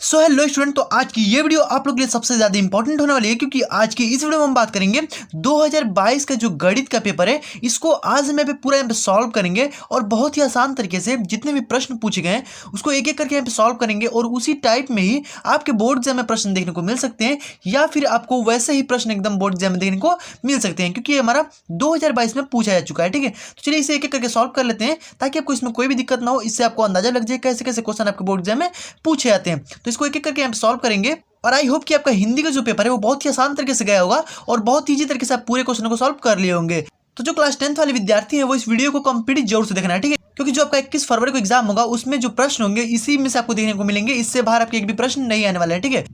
So hello student, तो आज की ये वीडियो आप लोग के लिए सबसे ज़्यादा इंपॉर्टेंट होने वाली है क्योंकि आज की इस वीडियो में हम बात करेंगे 2022 का जो गणित का पेपर है इसको आज हम यहाँ पे पूरा यहाँ पे सॉल्व करेंगे और बहुत ही आसान तरीके से जितने भी प्रश्न पूछे गए हैं उसको एक एक करके यहाँ पे सॉल्व करेंगे और उसी टाइप में ही आपके बोर्ड एग्जाम में प्रश्न देखने को मिल सकते हैं या फिर आपको वैसे ही प्रश्न एकदम बोर्ड एग्जाम में देखने को मिल सकते हैं क्योंकि ये हमारा 2022 में पूछा जा चुका है। ठीक है, तो चलिए इसे एक एक करके सॉल्व कर लेते हैं ताकि आपको इसमें कोई भी दिक्कत ना हो। इससे आपको अंदाजा लग जाए कैसे कैसे क्वेश्चन आपके बोर्ड एग्जाम में पूछे जाते हैं। तो इसको एक एक करके हम सॉल्व करेंगे और आई होप कि आपका हिंदी का जो पेपर है वो बहुत ही आसान तरीके से गया होगा और बहुत ईजी तरीके से आप पूरे क्वेश्चन को सॉल्व कर लिए होंगे। तो जो क्लास 10th वाले विद्यार्थी हैं वो इस वीडियो को कंप्लीट जरूर से देखना है। ठीक है, क्योंकि जो आपका 21 फरवरी को एग्जाम होगा उसमें जो प्रश्न होंगे इसी में से आपको देखने को मिलेंगे, इससे बाहर आपके एक भी प्रश्न नहीं आने वाले हैं। ठीक है,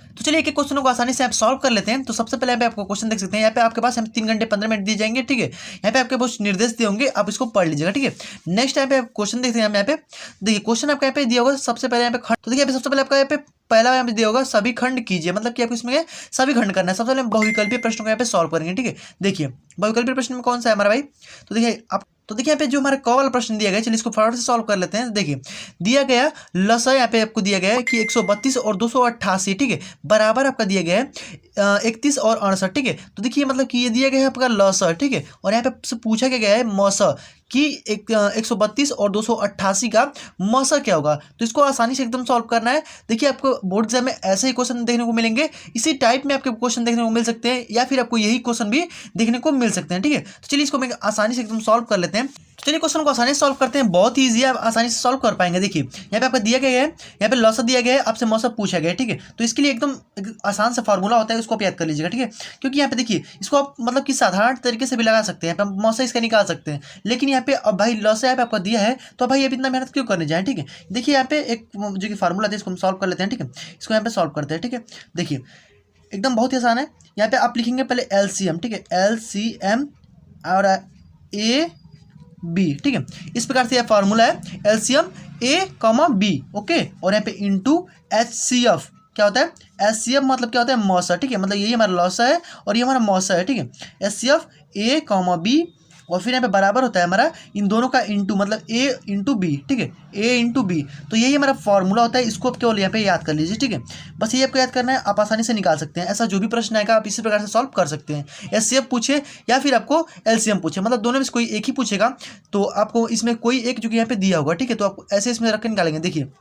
तो चलिए एक एक क्वेश्चनों को आसानी से आप सॉल्व कर लेते हैं। तो सबसे पहले यहाँ पे आपको क्वेश्चन देख सकते हैं। यहाँ पे आपके पास 3 घंटे 15 मिनट दिए जाएंगे। ठीक है, यहाँ पे आपके पास निर्देश दिए होंगे, आप इसको पढ़ लीजिएगा। ठीक है, नेक्स्ट यहाँ पे आप क्वेश्चन देखते हैं। यहाँ पे देखिए क्वेश्चन आपका यहाँ पे दिया होगा सबसे पहले यहाँ पे खंड। तो देखिए सबसे पहले आपका यहाँ पे पहला यहाँ पे दिया होगा सभी खंड कीजिए, मतलब कि आपको इसमें सभी खंड करना है। सबसे पहले बहुविकल्पीय प्रश्नों को यहाँ पे सॉल्व करेंगे। ठीक है, देखिए बहुविकल्पीय प्रश्न में कौन सा है हमारा भाई, तो देखिए आप तो देखिए यहाँ पे जो हमारा क वाला प्रश्न दिया गया है, चलिए इसको फटाफट से सॉल्व कर लेते हैं। देखिए दिया गया लसा यहाँ पे आपको दिया गया है कि 132 और 288, ठीक है, बराबर आपका दिया गया है 31 और 68। ठीक है, तो देखिए मतलब कि ये दिया गया है आपका लसा, ठीक है, और यहाँ पे पूछा गया है मौसा कि 132 और 288 का मौसा क्या होगा। तो इसको आसानी से एकदम सॉल्व करना है। देखिए आपको बोर्ड एग्जाम में ऐसे ही क्वेश्चन देखने को मिलेंगे, इसी टाइप में आपके क्वेश्चन देखने को मिल सकते हैं या फिर आपको यही क्वेश्चन भी देखने को मिल सकते हैं। ठीक है, तो चलिए इसको मैं आसानी से एकदम सॉल्व कर लेते हैं। तो चलिए क्वेश्चन को आसानी से सॉल्व करते हैं, बहुत ही ईजी है, आप आसानी से सॉल्व कर पाएंगे। देखिए यहाँ पे आपका दिया गया है, यहाँ पे लौसा दिया गया है, आपसे मौसा पूछा गया है। ठीक है, तो इसके लिए एकदम आसान सा फार्मूला होता है, उसको आप याद कर लीजिएगा। ठीक है, क्योंकि यहाँ पे देखिए इसको आप मतलब कि साधारण तरीके से भी लगा सकते हैं, मौसा इसका निकाल सकते हैं, लेकिन यहाँ पे अब भाई लौसा यहाँ पे आपका दिया है तो भाई अब इतना मेहनत क्यों करने जाए। ठीक है, देखिए यहाँ पे एक जो कि फार्मूला है इसको हम सॉल्व कर लेते हैं। ठीक है, इसको यहाँ पे सॉल्व करते हैं। ठीक है, देखिए एकदम बहुत ही आसान है। यहाँ पे आप लिखेंगे पहले एलसीएम, ठीक है, एलसीएम और ए बी। ठीक है, इस प्रकार से यह फार्मूला है एलसीएम ए कॉमा बी। ओके, और यहाँ पे इंटू एचसीएफ क्या होता है, एचसीएफ मतलब क्या होता है मौसा। ठीक है, मतलब यही हमारा लौसा है और ये हमारा मौसा है। ठीक है, एचसीएफ ए कॉमा बी और फिर यहाँ पे बराबर होता है हमारा इन दोनों का इंटू, मतलब ए इंटू बी। ठीक है, ए इंटू बी, तो यही हमारा फॉर्मूला होता है। इसको आप केवल यहाँ पे याद कर लीजिए। ठीक है, बस ये आपको याद करना है, आप आसानी से निकाल सकते हैं। ऐसा जो भी प्रश्न आएगा आप इसी प्रकार से सॉल्व कर सकते हैं। एचसीएफ पूछे या फिर आपको एलसीएम पूछे, मतलब दोनों में से कोई एक ही पूछेगा तो आपको इसमें कोई एक जो कि यहाँ पे दिया होगा। ठीक है, तो आप ऐसे इसमें रख के निकालेंगे। देखिए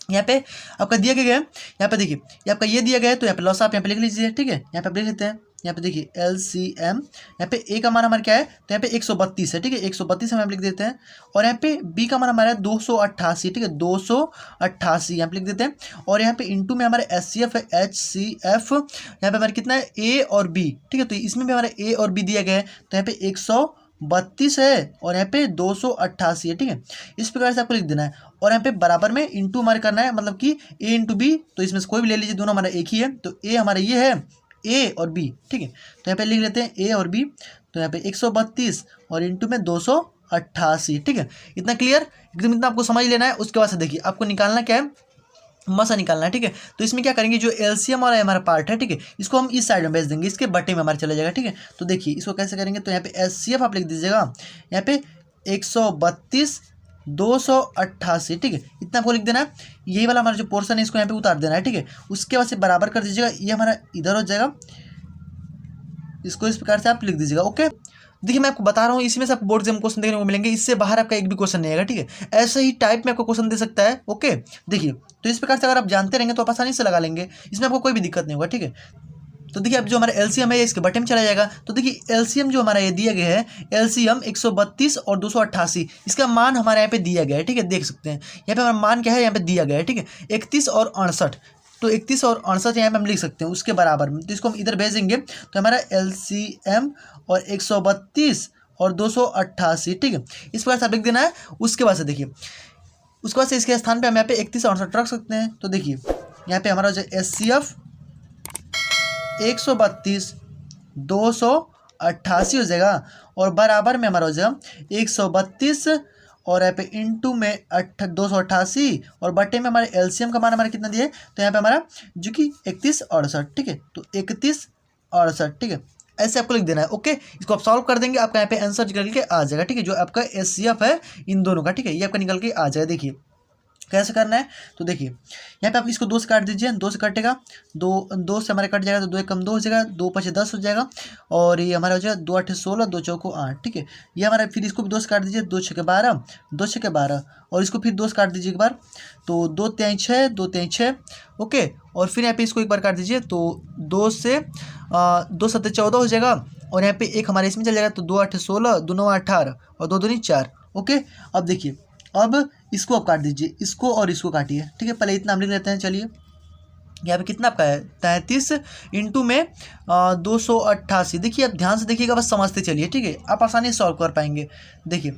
यहाँ पे आपका दिया गया है, यहाँ पे देखिए ये आपका ये दिया गया है, तो यहाँ पे लॉस आप यहाँ पे लिख लीजिए। ठीक है, यहाँ पे आप लिख लेते हैं। यहाँ पे देखिए एलसीएम, यहाँ पे ए का मान हमारा क्या है, तो यहाँ पे 132 है। ठीक है, 132 हम यहाँ पे लिख देते हैं और यहाँ पे बी का मान हमारा है 288। ठीक है, 288 यहाँ पे लिख देते हैं और यहाँ पे इंटू में हमारा एचसीएफ है, एचसीएफ यहाँ पे हमारा कितना है ए और बी। ठीक है, तो इसमें भी हमारा ए और बी दिया गया है, तो यहाँ पे 132 है और यहाँ पे 288 है। ठीक है, इस प्रकार से आपको लिख देना है और यहाँ पे बराबर में इंटू हमारे करना है, मतलब कि ए इंटू बी, तो इसमें से कोई भी ले लीजिए, दोनों हमारा एक ही है। तो ए हमारा ये है, ए और बी। ठीक है, तो यहाँ पे लिख लेते हैं ए और बी, तो यहाँ पे 132 और इंटू में 288। ठीक है, इतना क्लियर, एकदम इतना आपको समझ लेना है। उसके बाद से देखिए आपको निकालना क्या है, मसा निकालना है। ठीक है, तो इसमें क्या करेंगे, जो एलसीएम वाला हमारा पार्ट है, ठीक है, इसको हम इस साइड में भेज देंगे, इसके बटे में हमारे चले जाएगा। ठीक है, तो देखिए इसको कैसे करेंगे, तो यहाँ पे एचसीएफ आप लिख दीजिएगा, यहाँ पे 132 288। ठीक है, इतना आपको लिख देना है। यही वाला हमारा जो पोर्शन है इसको यहाँ पे उतार देना है। ठीक है, उसके बाद से बराबर कर दीजिएगा, ये हमारा इधर हो जाएगा, इसको इस प्रकार से आप लिख दीजिएगा। ओके, देखिए मैं आपको बता रहा हूँ इसमें से आपको बोर्ड एग्जाम क्वेश्चन देखने को मिलेंगे, इससे बाहर आपका एक भी क्वेश्चन नहीं आएगा। ठीक है, ऐसे ही टाइप में आपको क्वेश्चन दे सकता है। ओके, देखिए तो इस प्रकार से अगर आप जानते रहेंगे तो आप आसानी से लगा लेंगे, इसमें आपको कोई भी दिक्कत नहीं होगा। ठीक है, तो देखिए अब जो हमारा एलसीएम है इसके बटे में चला जाएगा। तो देखिए एलसीएम जो हमारा ये दिया गया है, एलसीएम 132 और 288, इसका मान हमारे यहाँ पे दिया गया है। ठीक है, देख सकते हैं यहाँ पे हमारा मान क्या है, यहाँ पे दिया गया है। ठीक है, 31 और 68, तो 31 और 68 यहाँ पे हम लिख सकते हैं उसके बराबर में, तो इसको हम इधर भेजेंगे तो हमारा एलसीएम और 132 और 288। ठीक है, इस प्रकार से आप लिख देना है। उसके बाद से देखिए उसके बाद से इसके स्थान पे हम यहाँ पे 31 और 68 रख सकते हैं। तो देखिए यहाँ पे हमारा जो एचसीएफ 132 288 हो जाएगा और बराबर में हमारा हो जाएगा 132 और यहाँ पे इंटू में 288 और बटे में हमारे एलसीएम का मान हमारा कितना दिया है, तो यहाँ पे हमारा जो कि 31 68। ठीक है, तो 31 68। ठीक है, ऐसे आपको लिख देना है। ओके, इसको आप सॉल्व कर देंगे, आपका यहाँ पे आंसर निकल के आ जाएगा। ठीक है, जो आपका एचसीएफ है इन दोनों का, ठीक है, ये आपका निकल के आ जाएगा। देखिए कैसे करना है तो देखिए यहाँ पे आप इसको 2 से काट दीजिए, 2 से कटेगा, 2 से हमारे कट जाएगा तो 2 एक कम 2 हो जाएगा, 2 5 10 हो जाएगा और ये हमारा हो जाएगा 2 8 16, 2 चौको 8। ठीक है, ये हमारा फिर इसको भी 2 से काट दीजिए, 2 6 12, 2 6 12 और इसको फिर 2 से काट दीजिए एक बार तो 2 3 6, 2 3 6। ओके, और फिर यहाँ पे इसको एक बार काट दीजिए तो 2 से 2 7 14 हो जाएगा और यहाँ पे एक हमारे इसमें चल जाएगा तो 2 8 16, 2 9 18 और 2 दूनी 4। ओके, अब देखिए अब इसको आप काट दीजिए, इसको और इसको काटिए। ठीक है, पहले इतना हम लिख लेते हैं। चलिए यहाँ पे कितना आपका है 33 इंटू में 288। देखिए आप ध्यान से देखिएगा, बस समझते चलिए। ठीक है, आप आसानी से सॉल्व कर पाएंगे। देखिए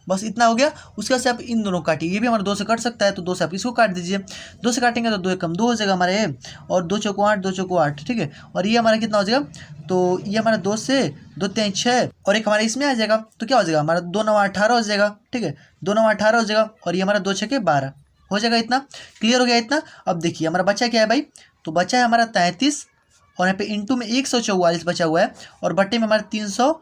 बस इतना हो गया। उसके बाद से आप इन दोनों काटिए, ये भी हमारा 2 से कट सकता है तो 2 से आप इसको काट दीजिए। 2 से काटेंगे तो 2 एक कम 2 हो जाएगा हमारे और 2 चौको 8, 2 चौको 8। ठीक है, और ये हमारा कितना हो जाएगा तो ये हमारा 2 से 2 3 6 और एक हमारे इसमें आ जाएगा तो क्या हो जाएगा हमारा 2 9 18 हो जाएगा। ठीक है, 2 9 18 हो जाएगा और ये हमारा 2 6 12 हो जाएगा। इतना क्लियर हो गया इतना। अब देखिए हमारा बचा क्या है भाई, तो बचा है हमारा 33 और यहाँ पे इंटू में 144 बचा हुआ है और बट्टे में हमारा 300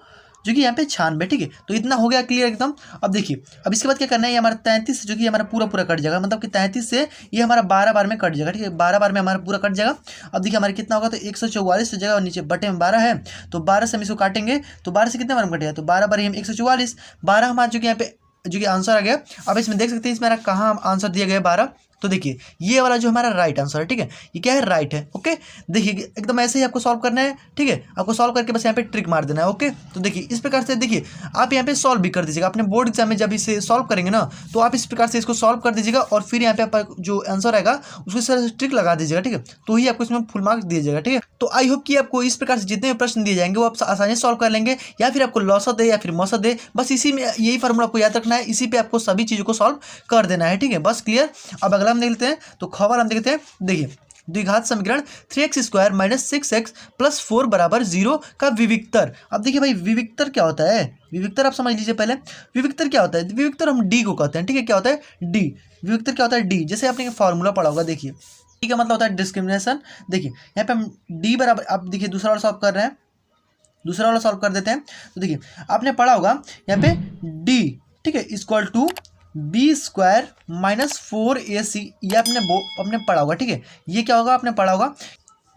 जो कि यहाँ पे 96। ठीक है, तो इतना हो गया क्लियर एकदम। अब देखिए अब इसके बाद क्या करना है, ये हमारा 33 जो कि हमारा पूरा कट जाएगा, मतलब कि 33 से ये हमारा 12 बार में कट जाएगा। ठीक है, 12 बार में हमारा पूरा कट जाएगा। अब देखिए हमारा कितना होगा तो 144 हो जाएगा और नीचे बटे में 12 है तो 12 से हम इसको काटेंगे तो 12 से कितने बार में कटेगा तो 12 बार ही हम 144, 12 हमारा जो कि यहाँ पे जो कि आंसर आ गया। अब इसमें देख सकते हैं इसमें कहाँ आंसर दिया गया 12। तो देखिए ये वाला जो हमारा राइट आंसर है। ठीक है, ये क्या है राइट है। ओके, देखिए एकदम ऐसे ही आपको सॉल्व करना है। ठीक है, आपको सॉल्व करके बस यहाँ पे ट्रिक मार देना है। ओके, तो देखिए इस प्रकार से देखिए आप यहाँ पे सॉल्व भी कर दीजिएगा अपने बोर्ड एग्जाम में जब इसे सॉल्व करेंगे ना तो आप इस प्रकार से इसको सॉल्व कर दीजिएगा और फिर यहाँ पे आप जो आंसर आएगा उसको सर ट्रिक लगा दीजिएगा। ठीक है, तो ही आपको इसमें फुल मार्क्स दिया जाएगा। ठीक है, तो आई होप कि आपको इस प्रकार से जितने भी प्रश्न दिए जाएंगे वो आप आसानी से सॉल्व कर लेंगे, या फिर आपको लॉस दे या फिर मौसत दे, बस इसी में यही फार्मूला आपको याद रखना है, इसी पे आपको सभी चीज़ों को सॉल्व कर देना है। ठीक है, बस क्लियर। अब अगला हम देखते हैं तो खबर हम देखते हैं। देखिए द्विघात समीकरण 3x square minus 6x plus 4 बराबर 0 का विविक्तर। अब देखिए भाई विविक्तर क्या होता है, विविक्तर आप समझ लीजिए पहले। विविक्तर क्या होता है, विविक्तर हम डी को कहते हैं। ठीक है, क्या होता है डी, विविक्तर क्या होता है डी। जैसे आपने फॉर्मूला पढ़ा होगा, देखिए डी का मतलब होता है डिस्क्रिमिनेशन। देखिए यहाँ पे हम डी बराबर, आप देखिए दूसरा वाला सॉल्व कर रहे हैं, दूसरा वाला सॉल्व कर देते हैं। तो देखिए आपने पढ़ा होगा यहाँ पे डी, ठीक है, equal to b square minus 4ac, ये आपने पढ़ा होगा। ठीक है, ये क्या होगा आपने पढ़ा होगा।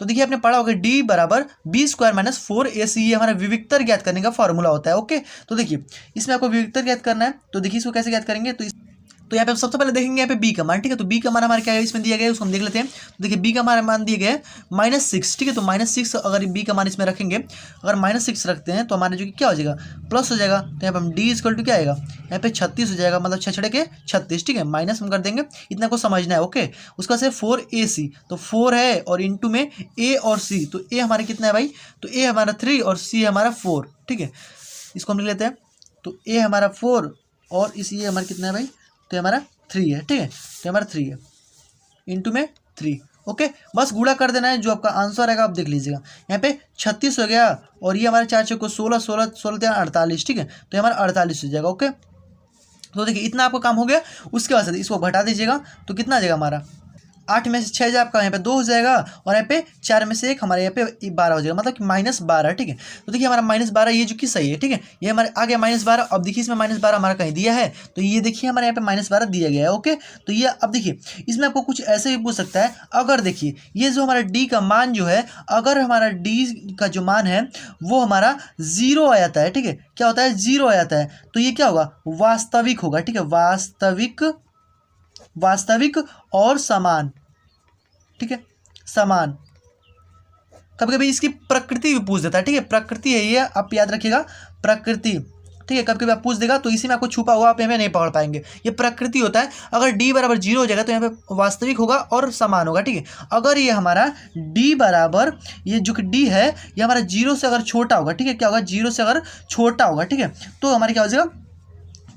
तो देखिए आपने पढ़ा होगा डी बराबर बी स्क्वायर माइनस 4ac, ये हमारा विविक्तर ज्ञात करने का फॉर्मूला होता है। ओके, तो देखिए इसमें आपको विविक्तर ज्ञात करना है। तो देखिए इसको कैसे ज्ञात करेंगे, तो यहाँ पे सबसे पहले देखेंगे यहाँ पे बी का मान। ठीक है, तो बी का मान हमारे क्या है इसमें दिया गया है उसको हम देख लेते हैं। तो देखिए बी का हमारा मान दिया गया है -6। ठीक है, तो -6 अगर बी का मान इसमें रखेंगे, अगर -6 रखते हैं तो हमारे जो कि क्या हो जाएगा प्लस हो जाएगा। तो यहाँ पे हम डी इक्वल टू क्या आएगा, यहाँ पे 36 हो जाएगा, मतलब 6 के 36। ठीक है, माइनस हम कर देंगे, इतना को समझना है। ओके, उसका से 4ac, तो 4 है और इंटू में ए और सी, तो ए हमारे कितना है भाई, तो ए हमारा 3 और सी हमारा 4। ठीक है, इसको हम लिख लेते हैं। तो ए हमारा 4 और इस ये हमारा कितना है भाई, तो हमारा 3 है। ठीक है, तो हमारा 3 है इंटू में 3। ओके, बस गुणा कर देना है, जो आपका आंसर आएगा आप देख लीजिएगा। यहाँ पे 36 हो गया और ये हमारे 4 को 16 16 16 48। ठीक है, तो हमारा 48 हो जाएगा। ओके, तो देखिए इतना आपका काम हो गया। उसके बाद इसको घटा दीजिएगा तो कितना आ जाएगा हमारा 8 में से 6 जाए आपका, यहाँ पे 2 हो जाएगा और यहाँ पे 4 में से 1 हमारे यहाँ पे 12 हो जाएगा, मतलब कि -12। ठीक है, तो देखिए हमारा -12 ये जो कि सही है। ठीक है, ये हमारे आ गया -12। अब देखिए इसमें -12 हमारा कहीं दिया है, तो ये देखिए हमारे यहाँ पे -12 दिया गया है। ओके, तो ये अब देखिए इसमें आपको कुछ ऐसे भी पूछ सकता है, अगर देखिए ये जो हमारा डी का मान जो है, अगर हमारा डी का जो मान है वो हमारा 0 आ जाता है। ठीक है, क्या होता है 0 आ जाता है, तो ये क्या होगा वास्तविक होगा। ठीक है, वास्तविक और समान। ठीक है, समान। कभी कभी इसकी प्रकृति भी पूछ देता है। ठीक है, प्रकृति है ये, आप याद रखिएगा प्रकृति। ठीक है, कभी कभी आप पूछ देगा तो इसी में आपको छुपा हुआ आप यहाँ पे नहीं पकड़ पाएंगे, ये प्रकृति होता है। अगर डी बराबर 0 हो जाएगा तो यहाँ पे वास्तविक होगा और समान होगा। ठीक है, अगर ये हमारा डी बराबर, ये जो कि डी है ये हमारा 0 से अगर छोटा होगा। ठीक है, क्या होगा 0 से अगर छोटा होगा। ठीक है, तो हमारे क्या हो जाएगा,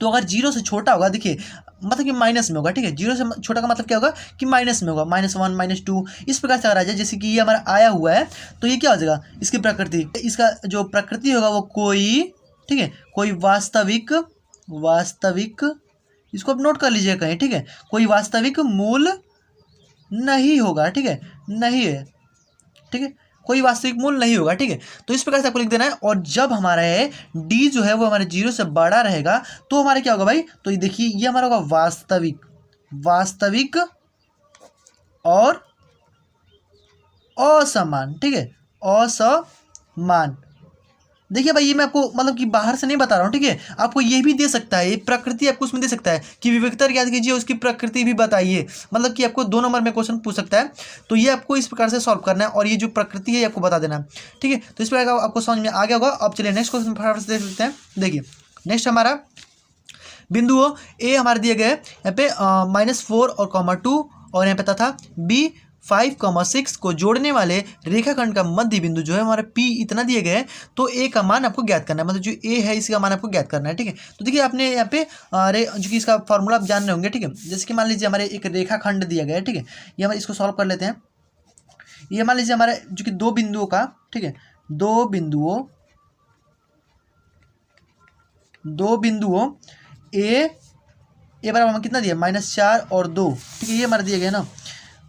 तो अगर 0 से छोटा होगा, देखिए मतलब कि माइनस में होगा। ठीक है, 0 से छोटा का मतलब क्या होगा कि माइनस में होगा, -1 -2 इस प्रकार से अगर आ जाए, जैसे कि ये हमारा आया हुआ है, तो ये क्या हो जाएगा इसकी प्रकृति, इसका जो प्रकृति होगा वो कोई, ठीक है, कोई वास्तविक, इसको आप नोट कर लीजिए कहीं। ठीक है, कोई वास्तविक मूल नहीं होगा। ठीक है, नहीं है। ठीक है, कोई वास्तविक मूल नहीं होगा। ठीक है, तो इस प्रकार से आपको लिख देना है। और जब हमारा है डी जो है वो हमारे 0 से बड़ा रहेगा तो हमारे क्या होगा भाई, तो ये देखिए ये हमारा होगा वास्तविक और असमान, ठीक है, असमान। देखिए भाई, ये मैं आपको मतलब कि बाहर से नहीं बता रहा हूँ, ठीक है, आपको ये भी दे सकता है, ये प्रकृति आपको उसमें दे सकता है कि विविधता याद कीजिए, उसकी प्रकृति भी बताइए, मतलब कि आपको 2 नंबर में क्वेश्चन पूछ सकता है। तो ये आपको इस प्रकार से सॉल्व करना है और ये जो प्रकृति है ये आपको बता देना है, ठीक है। तो इस प्रकार का आपको समझ में आ गया होगा। अब चलिए नेक्स्ट क्वेश्चन फटाफट से देख लेते हैं। देखिए नेक्स्ट हमारा बिंदु ए हमारे दिए गए यहाँ पे -4 और -2 और यहाँ पे तथा बी 5, 6 को जोड़ने वाले रेखाखंड का मध्य बिंदु जो है हमारा पी इतना दिए गए हैं। तो ए का मान आपको ज्ञात करना है, मतलब जो ए है इसका मान आपको ज्ञात करना है, ठीक है। तो देखिए आपने यहाँ पे जो कि इसका फॉर्मूला आप जान रहे होंगे, ठीक है। जैसे कि मान लीजिए हमारे एक रेखाखंड दिया गया है, ठीक है, ये हम इसको सॉल्व कर लेते हैं। ये मान लीजिए हमारे जो कि 2 बिंदुओं का, ठीक है, 2 बिंदुओं ए बराबर हमें कितना दिया, -4 और 2, ठीक है, ये हमारे दिए गए ना,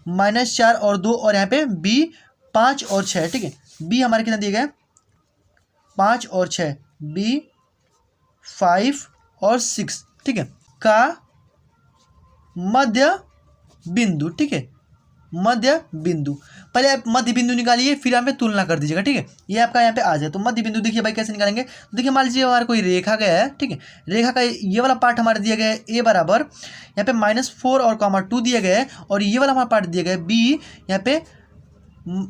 -4 और 2 और यहाँ पे बी 5 और 6, ठीक है। बी हमारे कितना दिए गए, 5 और 6, बी 5 और 6, ठीक है, का मध्य बिंदु, ठीक है, मध्य बिंदु। पहले आप मध्य बिंदु निकालिए, फिर यहाँ पे तुलना कर दीजिएगा, ठीक है। ये आपका यहाँ पे आ जाए। तो मध्य बिंदु देखिए भाई कैसे निकालेंगे। तो देखिए मान लीजिए हमारा कोई रेखा गया है, ठीक है, रेखा का ये वाला पार्ट हमारे दिया गया है ए बराबर यहाँ पे -4 और -2 दिया गया है, और ये वाला हमारा पार्ट दिया गया है बी यहाँ पे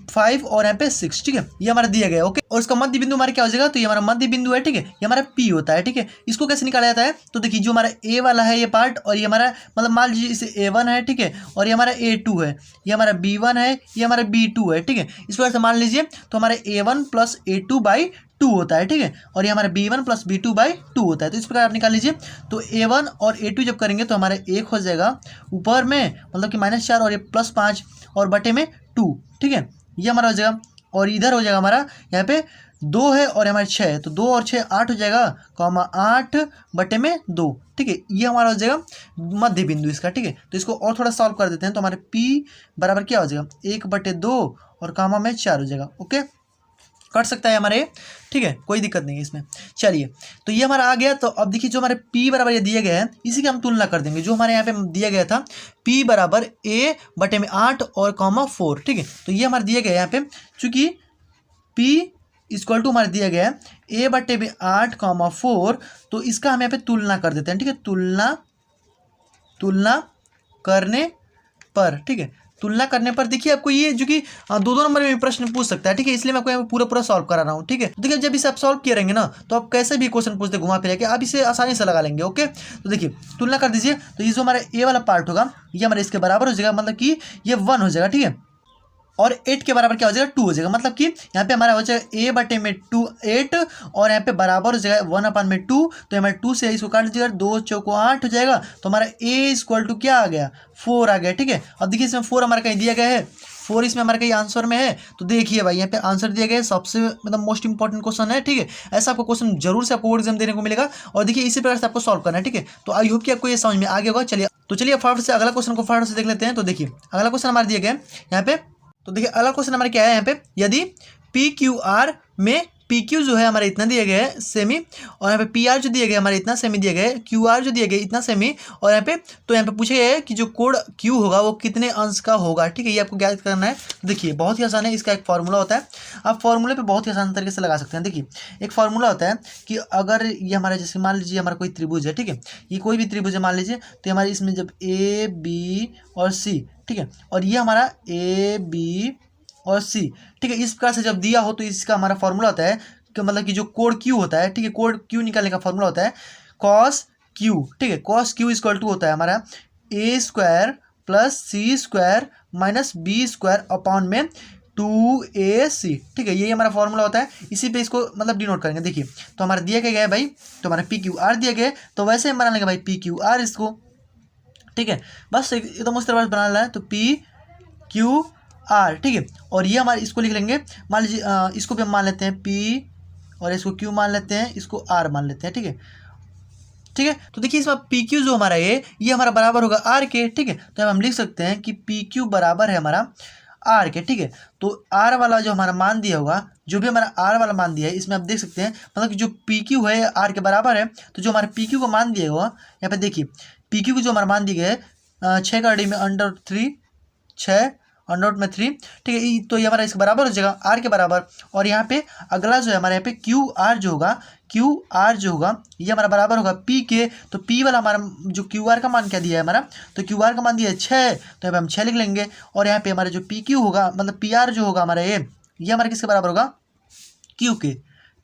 5 और यहाँ पे 6, ठीक है, ये हमारा दिया गया है, ओके। और इसका मध्य बिंदु हमारा क्या हो जाएगा, तो ये हमारा मध्य बिंदु है, ठीक है, ये हमारा पी होता है, ठीक है। इसको कैसे निकाला जाता है, तो देखिए जो हमारा ए वाला है ये पार्ट, और ये हमारा मतलब मान लीजिए इसे A1 है, ठीक है, और ये हमारा A2 है, ये हमारा B1 है, ये हमारा B2 है, ठीक है। इस प्रकार से मान लीजिए तो हमारा A1 + A2/2 होता है, ठीक है, और ये हमारा B1 + B2/2 होता है। तो इस प्रकार आप निकाल लीजिए। तो A1 और A2 जब करेंगे तो हमारा 1 हो जाएगा ऊपर में, मतलब कि -4 और ये +5 और बटे में 2, ठीक है, ये हमारा हो जाएगा। और इधर हो जाएगा हमारा यहाँ पे 2 है और हमारे 6 है, तो 2 और 6 8 हो जाएगा, 8 बटे में 2, ठीक है, ये हमारा हो जाएगा मध्य बिंदु इसका, ठीक है। तो इसको और थोड़ा सॉल्व कर देते हैं। तो हमारे P बराबर क्या हो जाएगा, 1/2 और कामा में 4 हो जाएगा, ओके, कट सकता है हमारे, ठीक है, कोई दिक्कत नहीं है इसमें। चलिए तो ये हमारा आ गया। तो अब देखिए जो हमारे P बराबर ये दिया गया है इसी की हम तुलना कर देंगे। जो हमारे यहाँ पे दिया गया था P बराबर A/8 और 4, ठीक है। तो ये हमारे दिया गया है यहाँ पे, चूंकि P इक्वल टू हमारे दिया गया है A/8, 4, तो इसका हम यहाँ पे तुलना कर देते हैं, ठीक है, तुलना करने पर, ठीक है, तुलना करने पर देखिए आपको ये जो कि 2 नंबर में प्रश्न पूछ सकता है, ठीक है, इसलिए मैं आपको यहाँ पे पूरा सॉल्व करा रहा हूँ, ठीक है। तो देखिए जब इसे आप सॉल्व किए रहेंगे ना, तो आप कैसे भी क्वेश्चन पूछते घुमा फिरा के आप इसे आसानी से लगा लेंगे, ओके। तो देखिए तुलना कर दीजिए। तो ये जो हमारा ए वाला पार्ट होगा ये हमारे इसके बराबर हो जाएगा, मतलब कि ये 1 हो जाएगा, ठीक है, और 8 के बराबर क्या हो जाएगा, 2 हो जाएगा, मतलब कि यहाँ पे हमारा हो जाएगा A/2 8 और यहाँ पे बराबर हो जाएगा 1/2। तो हमारे 2 से इसको काट लीजिएगा, 2 चौको 8 हो जाएगा। तो हमारा A क्या आ गया, 4 आ गया, ठीक है। अब देखिए इसमें 4 हमारा कहीं दिया गया है, 4 इसमें हमारे कहीं आंसर में है। तो देखिए भाई यहाँ पे आंसर दिया गया है, सबसे मतलब मोस्ट इंपॉर्टेंट क्वेश्चन है, ठीक है। ऐसा आपको क्वेश्चन जरूर से आपको बोर्ड एग्जाम देने को मिलेगा, और देखिए इसी प्रकार से आपको सॉल्व करना है, ठीक है। तो आई होप कि आपको ये समझ में आ गया होगा। चलिए फटाफट से अगला क्वेश्चन को फटाफट से देख लेते हैं। तो देखिए अगला क्वेश्चन हमारे दिया गया है यहाँ पे। तो देखिए अगला क्वेश्चन हमारे क्या है यहाँ पे, यदि PQR में PQ जो है हमारे इतना दिया गया है सेमी, और यहाँ पे PR जो दिया गया हमारे इतना सेमी दिया गया है, QR जो दिया गया इतना सेमी, और यहाँ पे तो यहाँ पे पूछा गया है कि जो कोण Q होगा वो कितने अंश का होगा, ठीक है, ये आपको ज्ञात करना है। देखिए बहुत ही आसान है, इसका एक फार्मूला होता है, आप फार्मूले पे बहुत ही आसान तरीके से लगा सकते हैं। देखिए एक फार्मूला होता है कि अगर ये हमारा जैसे मान लीजिए हमारा कोई त्रिभुज है, ठीक है, ये कोई भी त्रिभुज है मान लीजिए, तो हमारे इसमें जब A B और C, ठीक है, और ये हमारा A B और C, ठीक है, इस प्रकार से जब दिया हो तो इसका हमारा फॉर्मूला होता है कि मतलब कि जो कोण Q होता है, ठीक है, कोण Q निकालने का फॉर्मूला होता है cos Q, ठीक है, cos Q इक्वल टू होता है हमारा A² + C² - B² अपॉन में 2AC, ठीक है, यही हमारा फॉर्मूला होता है। इसी पे इसको मतलब डिनोट करेंगे। देखिए तो हमारा दिया क्या गया है भाई, तो हमारा PQR दिया गया है, तो वैसे हम बना लेंगे भाई PQR इसको, ठीक है, बस एकदम उस तरह से बना लेना है। तो PQR, ठीक है, और ये हमारे इसको लिख लेंगे, मान लीजिए इसको भी हम मान लेते हैं P और इसको Q मान लेते हैं, इसको R मान लेते हैं, ठीक है, ठीक है। तो देखिए इसमें PQ जो हमारा ये हमारा बराबर होगा R के, ठीक है। तो हम लिख सकते हैं कि PQ बराबर है हमारा R के, ठीक है। तो R वाला जो हमारा मान दिया होगा, जो भी हमारा R वाला मान दिया है, इसमें आप देख सकते हैं मतलब कि जो PQ है R के बराबर है, तो जो हमारे PQ को मान दिया होगा यहाँ पे देखिए PQ को जो हमारा मान दिया गया है 6 का डी में √3, 6 √3, ठीक है। तो ये हमारा इसके बराबर हो जाएगा आर के बराबर। और यहाँ पे अगला जो है हमारे यहाँ पे क्यू आर जो होगा, ये हमारा बराबर होगा पी के। तो पी वाला हमारा जो क्यू आर का मान क्या दिया है हमारा, तो क्यू आर का मान दिया है 6, तो यहाँ पे हम 6 लिख लेंगे। और यहाँ पे हमारा जो पी क्यू होगा, मतलब पी आर जो होगा हमारा ये हमारे किसके बराबर होगा, क्यू के,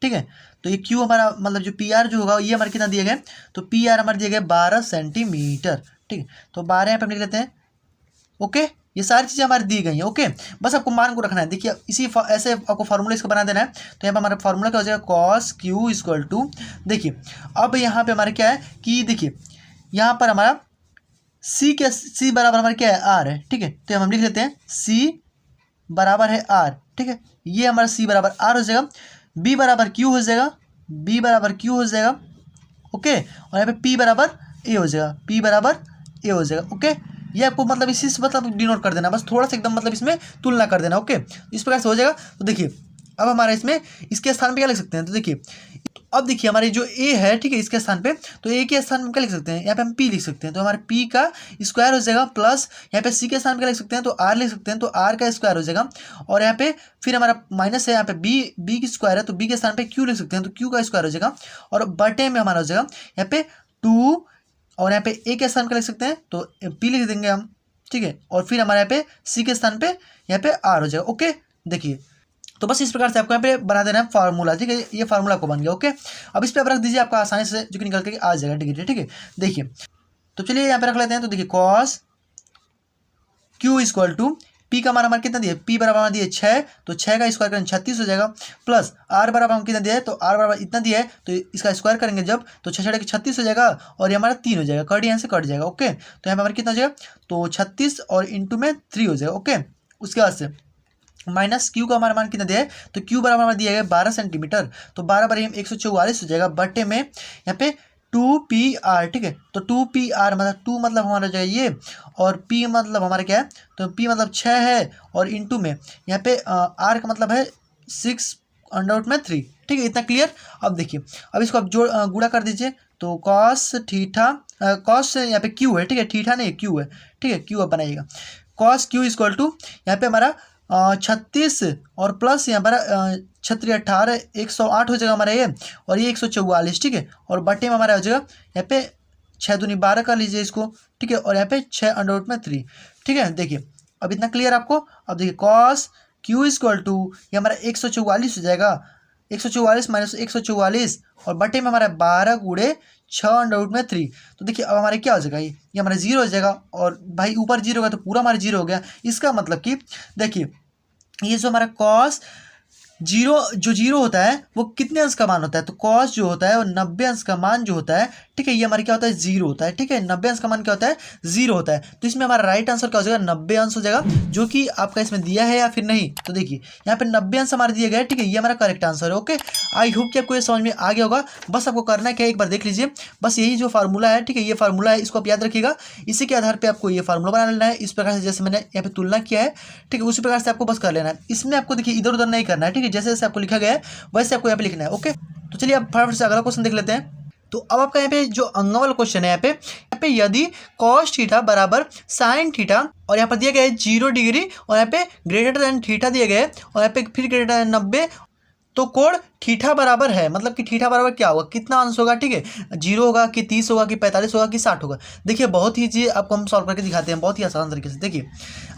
ठीक है। तो ये क्यू हमारा मतलब जो पी आर जो होगा ये हमारे कितना दिए गए, तो पी आर हमारे दिए गए 12 सेंटीमीटर, ठीक है। तो 12 यहाँ पे हम लिख लेते हैं, ओके। ये सारी चीज़ें हमारी दी गई हैं, ओके। बस आपको मान को रखना है। देखिए इसी ऐसे आपको फार्मूला इसका बना देना है। तो यहाँ पे हमारा फार्मूला क्या हो जाएगा, कॉस क्यू इक्वल टू, देखिए अब यहाँ पे हमारे क्या है कि देखिए यहाँ पर हमारा सी बराबर हमारा क्या है, आर है, ठीक है। तो हम लिख लेते हैं सी बराबर है आर, ठीक है। ये हमारा सी बराबर आर हो जाएगा, बी बराबर क्यू हो जाएगा, ओके। और यहाँ पे पी बराबर ए हो जाएगा, ओके। ये आपको मतलब इसी से मतलब डिनोट कर देना, बस थोड़ा सा एकदम मतलब इसमें तुलना कर देना, ओके। इस प्रकार से हो जाएगा। तो देखिए अब हमारा इसमें इसके स्थान पे क्या लिख सकते हैं, तो देखिए अब देखिए हमारे जो ए है, ठीक है, इसके स्थान पे, तो ए के स्थान में क्या लिख सकते हैं, यहाँ पे हम पी लिख सकते हैं। तो हमारे पी का स्क्वायर हो जाएगा, प्लस यहाँ पे सी के स्थान पे क्या लिख सकते हैं, तो आर लिख सकते हैं। तो आर का स्क्वायर हो जाएगा। और यहाँ पे फिर हमारा माइनस है, यहाँ पे बी की स्क्वायर है, तो बी के स्थान पे क्यू लिख सकते हैं। तो क्यू का स्क्वायर हो जाएगा। और बटे में हमारा हो जाएगा यहाँ पे 2, और यहाँ पे ए के स्थान पे लिख सकते हैं, तो पी लिख देंगे हम, ठीक है। और फिर हमारे यहाँ पे सी के स्थान पे यहाँ पे आर हो जाएगा, ओके। देखिए तो बस इस प्रकार से आपको यहाँ पे बना देना है फार्मूला, ठीक है। ये फार्मूला आपको बन गया, ओके। अब इस पे आप रख दीजिए, आपका आसानी से जो कि निकल के आ जाएगा डिग्री, ठीक है। देखिए तो चलिए यहाँ पे रख लेते हैं। तो देखिए cos q equal to, p का मान हमारा कितना दिया, पी बराबर हमारा दिया 6, तो 6 का स्क्वायर करेंगे 36 हो जाएगा, प्लस आर बराबर हम कितना दिया है, तो आर बराबर इतना दिया है, तो इसका स्क्वायर करेंगे जब, तो 6 के 36 हो जाएगा। और ये हमारा 3 हो जाएगा, कट यहाँ से कट जाएगा, ओके। तो यहाँ पे हमारा कितना हो जाएगा, तो 36 और इंटू में 3 हो जाएगा, ओके। उसके बाद से माइनस क्यू का हमारा मान कितना दिया है, तो क्यू बराबर हमारा दिया गया 12 सेंटीमीटर, तो 12 बार 144 हो जाएगा, बटे में यहाँ पे 2pr, ठीक है। तो 2pr मतलब 2 मतलब हमारा जो है ये, और p मतलब हमारा क्या है, तो p मतलब 6 है, और इंटू में यहाँ पे r का मतलब है 6√3, ठीक है। इतना क्लियर। अब देखिए अब इसको आप गुणा कर दीजिए। तो कॉस थीटा, कॉस यहाँ पे क्यू है, ठीक है, थीटा नहीं क्यू है, ठीक है। क्यू अब बनाइएगा, कॉस क्यू इक्वल टू यहाँ पे हमारा 36 और प्लस यहाँ पर 36 18 108 हो जाएगा हमारा ये, और ये 144, ठीक है। और बटे में हमारा हो जाएगा यहाँ पे 6 दूनी 12 कर लीजिए इसको, ठीक है। और यहाँ पे 6√3, ठीक है। देखिए अब इतना क्लियर आपको। अब देखिए कॉस क्यू इक्वल टू ये हमारा 144 हो जाएगा, 144 माइनस 144, और बटे में हमारा 12 गुणे 6√3। तो देखिए अब हमारे क्या हो जाएगा, ये हमारा 0 हो जाएगा। और भाई ऊपर 0 होगा तो पूरा हमारा 0 हो गया। इसका मतलब कि देखिए ये जो हमारा कॉस जीरो होता है वो कितने अंश का मान होता है, तो कॉस जो होता है वो 90 अंश का मान जो होता है, ठीक है। ये हमारे क्या होता है, 0 होता है, ठीक है। 90 अंश का मान क्या होता है, 0 होता है। तो इसमें हमारा राइट आंसर क्या हो जाएगा, 90 अंश हो जाएगा, जो कि आपका इसमें दिया है या फिर नहीं। तो देखिए यहाँ पे 90 अंश हमारे दिए गए, ठीक है। ये हमारा करेक्ट आंसर है, ओके। आई होप कि आपको ये समझ में आ गया होगा। बस आपको करना क्या है, एक बार देख लीजिए, बस यही जो फार्मूला है, ठीक है, ये फार्मूला है, इसको आप याद रखिएगा। इसी के आधार पर आपको ये फार्मूला बना लेना है, इस प्रकार से जैसे मैंने यहाँ पे तुलना किया है, ठीक है, उसी प्रकार से आपको बस कर लेना है। इसमें आपको देखिए इधर उधर नहीं करना है, ठीक है। जैसे जैसे आपको लिखा गया है वैसे आपको यहाँ पे लिखना है, ओके। तो चलिए अब फटाफट से अगला क्वेश्चन देख लेते हैं। तो अब आपका यहाँ पे जो अंगा वाला क्वेश्चन है, यहाँ पे यदि कॉस थीटा बराबर साइन थीटा, और यहाँ पर दिया गया है 0 डिग्री, और यहाँ पे ग्रेटर देन थीटा दिया गया है, और यहाँ पे फिर ग्रेटर देन 90, तो कोण थीटा बराबर है, मतलब कि थीटा बराबर क्या होगा, कितना अंश होगा, ठीक है। 0 होगा कि 30 होगा कि 45 होगा कि 60 होगा। देखिए बहुत ही चीज़ आपको हम सॉल्व करके दिखाते हैं बहुत ही आसान तरीके से। देखिए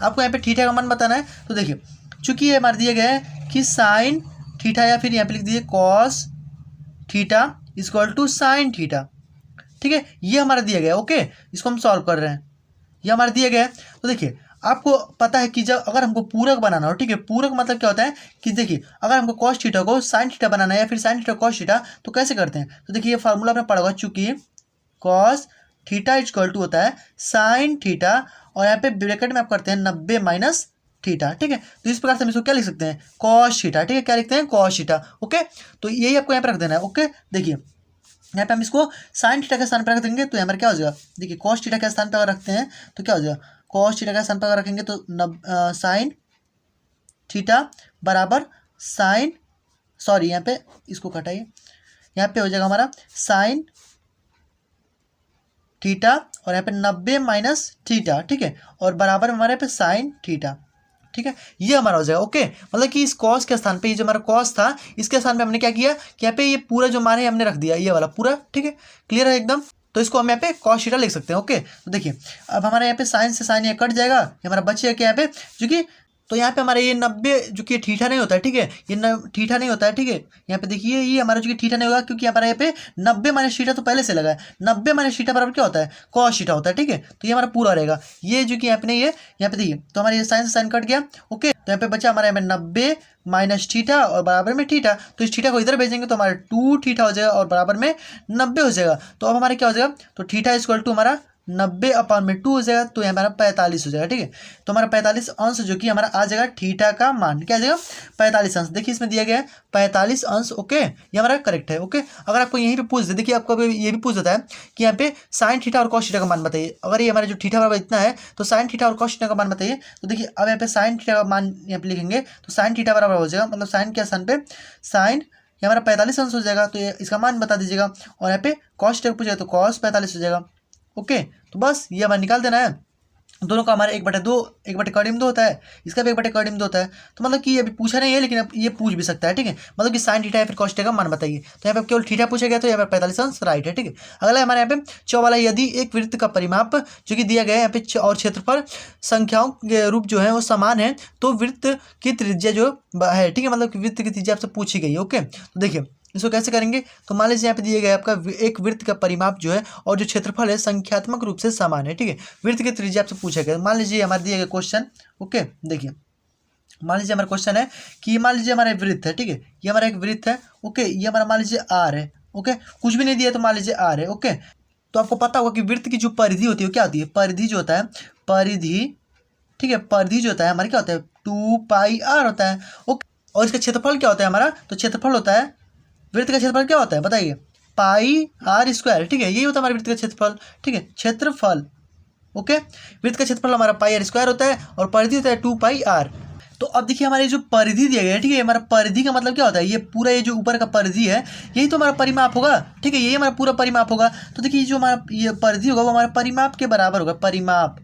आपको यहाँ पे थीटा का मान बताना है। तो देखिए चूंकि ये हमारे दिया गया है कि साइन थीटा, या फिर यहाँ पे लिख दीजिए cos theta equal to sine theta, ठीक है। ये हमारा दिया गया है, ओके। इसको हम सॉल्व कर रहे हैं, ये हमारा दिया गया है। तो देखिए आपको पता है कि जब अगर हमको पूरक बनाना हो, ठीक है, पूरक मतलब क्या होता है कि देखिए अगर हमको कॉस थीटा को साइन थीटा बनाना है, या फिर साइन थीटा कॉस थीटा, तो कैसे करते हैं। तो देखिए ये फार्मूला आपने पढ़ा होगा, चूंकि कॉस थीटा इक्वल टू होता है साइन थीटा, और यहाँ पे ब्रैकेट में आप करते हैं 90 माइनस थीटा, ठीक है। तो इस प्रकार से हम इसको क्या लिख सकते हैं, कॉस थीटा, ठीक है। क्या लिखते हैं, कॉस थीटा, ओके। तो यही आपको यहाँ पे रख देना है, ओके। देखिए यहाँ पे हम इसको साइन थीटा के स्थान पर रख देंगे, तो यहाँ पर क्या हो जाएगा, देखिए कॉस थीटा के स्थान पर अगर रखते हैं तो क्या हो जाएगा, कॉस थीटा के स्थान पर अगर रखेंगे तो साइन थीटा बराबर साइन, सॉरी यहाँ पे इसको घटाइए, यहाँ पे हो जाएगा हमारा साइन थीटा और यहाँ पे 90 माइनस थीटा, ठीक है, और बराबर में हमारे यहाँ पे साइन थीटा, ठीक है। ये हमारा हो जाएगा। ओके, मतलब कि इस कॉस के स्थान पे ये जो हमारा कॉस था इसके स्थान पे हमने क्या किया कि यहाँ पे ये पूरा जो हमारा है हमने रख दिया ये वाला पूरा, ठीक है, क्लियर है एकदम। तो इसको हम यहाँ पे कॉस थीटा लिख सकते हैं। ओके, तो देखिए अब हमारे यहाँ पे साइन से साइन ये कट जाएगा, ये हमारा बचेगा क्या यहाँ पे जो कि, तो यहाँ पे हमारे ये 90 जो कि थीटा नहीं होता है, ठीक है, ये थीटा नहीं होता है, ठीक है, यहाँ पे देखिए ये हमारा जो कि थीटा नहीं होगा क्योंकि हमारा यहाँ पे 90 माइनस थीटा तो पहले से लगा है, 90 माइनस थीटा बराबर क्या होता है, कॉस थीटा होता है, ठीक है। तो ये हमारा पूरा रहेगा, ये जो कि यहाँ पे नहीं है, यहाँ पे देखिए तो हमारे ये साइन से साइन कट गया। ओके, तो यहाँ पे बचा हमारे यहाँ पे 90 माइनस थीटा और बराबर में थीटा, तो इस थीटा को इधर भेजेंगे तो हमारा 2 थीटा हो जाएगा और बराबर में 90 हो जाएगा। तो अब हमारे क्या हो जाएगा, तो थीटा इक्वल टू हमारा 90/2 हो जाएगा, तो ये हमारा 45 हो जाएगा, ठीक है। तो हमारा 45 अंश जो कि हमारा आ जाएगा थीटा का मान, क्या आ जाएगा 45 अंश, देखिए इसमें दिया गया है 45 अंश। ओके, ये हमारा करेक्ट है। ओके, अगर आपको यहीं पे पूछ दे, देखिए आपको ये भी पूछ देता है कि यहाँ पे साइन थीटा और कॉस थीटा का मान बताइए। अगर ये हमारा जो थीटा बराबर इतना है तो साइन थीटा और कॉस थीटा का मान बताइए। तो देखिए अब यहाँ पे साइन थीटा का मान यहाँ पे लिखेंगे तो साइन थीटा बराबर हो जाएगा, मतलब साइन के स्थान पे साइन ये हमारा 45 अंश हो जाएगा, तो ये इसका मान बता दीजिएगा। और यहाँ पे कॉस थीटा पूछेगा तो कॉस 45 हो जाएगा। ओके, तो बस ये हमारा निकाल देना है। दोनों का हमारा 1/2 1/2 होता है, इसका भी 1/2 होता है। तो मतलब कि अभी पूछा नहीं है लेकिन अब ये पूछ भी सकता है, ठीक है, मतलब कि साइन थीटा या फिर कॉस थीटा का मान बताइए। तो यहाँ पे केवल थीटा पूछा गया तो यहाँ पे 45 अंश राइट है, ठीक है। अगला हमारे यहाँ पे चौवाला, यदि एक वृत्त का परिमाप जो कि दिया गया है यहाँ पे और क्षेत्रफल संख्याओं के रूप जो है वो समान है तो वृत्त की त्रिज्या जो है, ठीक है, मतलब कि वृत्त की त्रिज्या आपसे पूछी गई है। ओके, तो देखिए इसको कैसे करेंगे, तो मान लीजिए यहाँ पे दिया गया आपका एक वृत्त का परिमाप जो है और जो क्षेत्रफल है संख्यात्मक रूप से समान है, ठीक है, वृत्त की त्रिज्या आपसे पूछा गया। मान लीजिए हमारे दिया गया क्वेश्चन। ओके, देखिए मान लीजिए हमारा क्वेश्चन है कि मान लीजिए हमारा वृत्त है, ठीक है, ये हमारा एक वृत्त है। ओके, ये हमारा मान लीजिए आर है। ओके, कुछ भी नहीं दिया तो मान लीजिए आर है। ओके, तो आपको पता होगा कि वृत्त की जो परिधि होती है वो क्या होती है, परिधि जो होता है, परिधि, ठीक है, परिधि जो होता है हमारा क्या होता है 2πr होता है। ओके, और इसका क्षेत्रफल क्या होता है हमारा, तो क्षेत्रफल होता है, वृत्त का क्षेत्रफल क्या होता है बताइए, πr², ठीक है, यही होता है हमारे वृत्त का क्षेत्रफल, ठीक है, क्षेत्रफल। ओके, वृत्त का क्षेत्रफल हमारा πr² होता है और परिधि होता है 2πr। तो अब देखिए हमारे जो परिधि दिया गया है, ठीक है, हमारा परिधि का मतलब क्या होता है, ये पूरा ये जो ऊपर का परिधि है यही तो हमारा परिमाप होगा, ठीक है, यही हमारा पूरा परिमाप होगा। तो देखिए जो हमारा ये परिधि होगा वो हमारे परिमाप के बराबर होगा, परिमाप,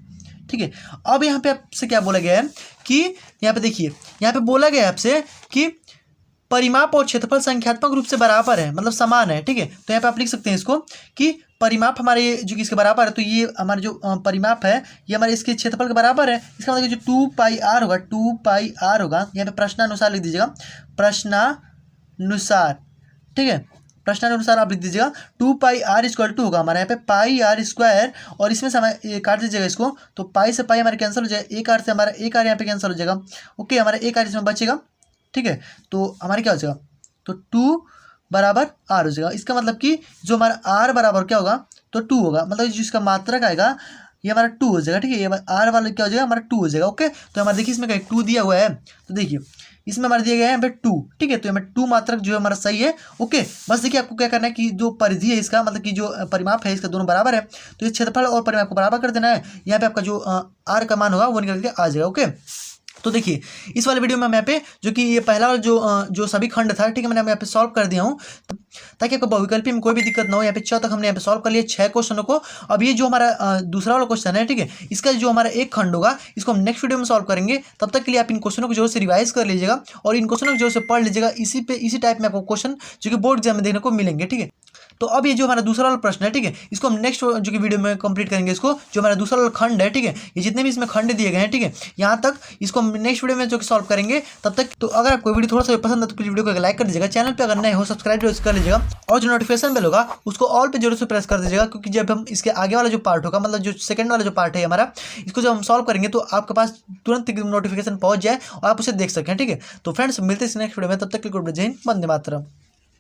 ठीक है। अब यहाँ पे आपसे क्या बोला गया है कि यहाँ पे देखिए यहाँ पे बोला गया है आपसे कि परिमाप और क्षेत्रफल संख्यात्मक रूप से बराबर है, मतलब समान है, ठीक है। तो यहाँ पे आप लिख सकते हैं इसको कि परिमाप हमारे जो कि इसके बराबर है, तो ये हमारा जो परिमाप है ये हमारे इसके क्षेत्रफल के बराबर है। इसका मतलब जो 2πr होगा, 2πr होगा, यहाँ पे प्रश्नानुसार लिख दीजिएगा, प्रश्नानुसार, ठीक है, प्रश्नानुसार आप लिख दीजिएगा 2πr होगा हमारे यहाँ पे πr², और इसमें से हमें काट दीजिएगा इसको, तो पाई से पाई हमारे कैंसिल हो जाएगा, एक आर से हमारा एक आर यहाँ पे कैंसिल हो जाएगा। ओके, हमारा एक आर इसमें बचेगा, ठीक है, तो हमारे क्या हो जाएगा, तो 2 बराबर r हो जाएगा। इसका मतलब कि जो हमारा r बराबर क्या होगा, तो 2 होगा, मतलब जिसका मात्रक आएगा ये हमारा 2 हो जाएगा, ठीक है, ये r वाला क्या हो जाएगा हमारा 2 हो जाएगा। ओके, तो हमारा देखिए इसमें क्या 2 दिया हुआ है, तो देखिए इसमें हमारा दिया गया है यहाँ पे 2, ठीक है, तो हमें 2 मात्रक जो है हमारा सही है। ओके, बस देखिए आपको क्या करना है कि जो परिधि है इसका, मतलब कि जो परिमाप है इसका दोनों बराबर है, तो ये क्षेत्रफल और परिमाप को बराबर कर देना है। यहाँ पे आपका जो r का मान होगा वो निकल के आ जाएगा। ओके, तो देखिए इस वाले वीडियो में हम यहाँ पे जो कि ये पहला वाला जो सभी खंड था, ठीक है, मैंने यहाँ पे सॉल्व कर दिया हूँ ताकि आपको बहुविकल्पी में कोई भी दिक्कत ना हो। यहाँ पे 6 तक हमने यहाँ पे सॉल्व कर लिया 6 क्वेश्चनों को। अब ये जो हमारा दूसरा वाला क्वेश्चन है, ठीक है, इसका जो हमारा एक खंड होगा इसको हम नेक्स्ट वीडियो में सॉल्व करेंगे। तब तक के लिए आप इन क्वेश्चनों को जोर से रिवाइज कर लीजिएगा और इन क्वेश्चनों को जोर से पढ़ लीजिएगा। इसी टाइप में आपको क्वेश्चन जो कि बोर्ड एग्जाम में देखने को मिलेंगे, ठीक है। तो अब ये जो हमारा दूसरा वाला प्रश्न है, ठीक है, इसको हम नेक्स्ट जो कि वीडियो में कंप्लीट करेंगे। इसको जो हमारा दूसरा वाला खंड है, ठीक है, ये जितने भी इसमें खंड दिए गए हैं, ठीक है, यहाँ तक इसको हम नेक्स्ट वीडियो में जो कि सॉल्व करेंगे। तब तक तो अगर आपको वीडियो थोड़ा सा पसंद है तो प्लीज वीडियो को लाइक कर दीजिएगा, चैनल पे अगर नए हो सब्सक्राइब कर लीजिएगा और जो नोटिफिकेशन बेल होगा उसको ऑल पे जरूर से प्रेस कर दीजिएगा, क्योंकि जब हम इसके आगे वाला जो पार्ट होगा, मतलब जो सेकंड वाला जो पार्ट है हमारा, इसको जब हम सॉल्व करेंगे तो आपके पास तुरंत नोटिफिकेशन पहुंच जाए और आप उसे देख सकें, ठीक है। तो फ्रेंड्स मिलते हैं नेक्स्ट वीडियो में, तब तक के लिए गुड बाय, जय हिंद, वंदे मातरम।